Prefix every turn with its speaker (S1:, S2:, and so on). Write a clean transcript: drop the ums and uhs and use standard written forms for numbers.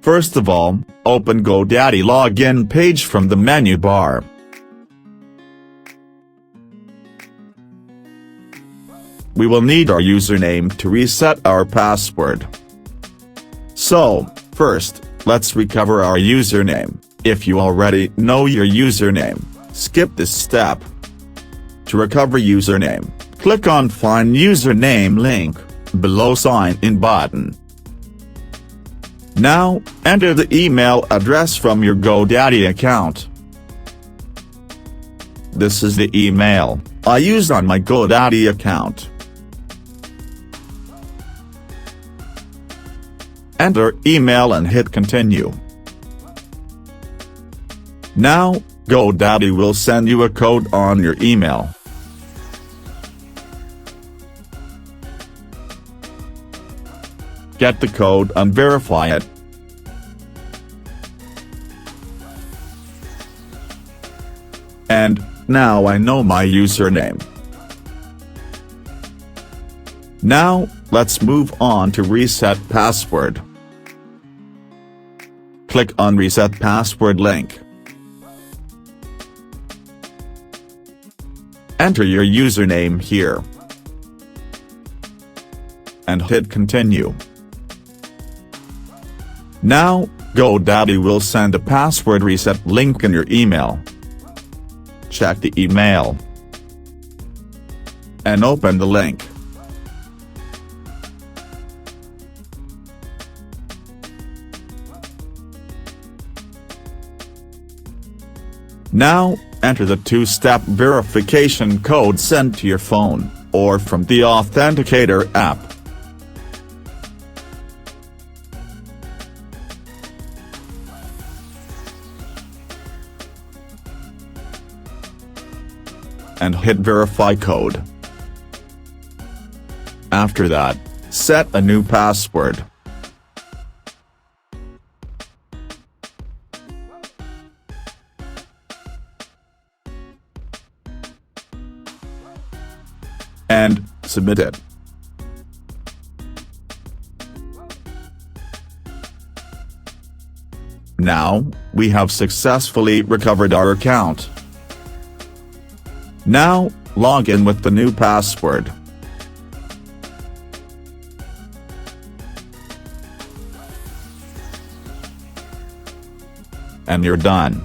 S1: First of all, open GoDaddy login page from the menu bar. We will need our username to reset our password. So, first, let's recover our username. If you already know your username, skip this step. To recover username, click on Find Username link, below Sign In button. Now, enter the email address from your GoDaddy account. This is the email I use on my GoDaddy account. Enter email and hit Continue. Now, GoDaddy will send you a code on your email. Get the code and verify it. And now I know my username. Now, let's move on to Reset Password. Click on Reset Password link. Enter your username here. And hit Continue. Now, GoDaddy will send a password reset link in your email. Check the email. And open the link. Now, enter the two-step verification code sent to your phone, or from the Authenticator app. And hit Verify Code. After that, set a new password. And submit it. Now, we have successfully recovered our account. Now, log in with the new password. And you're done.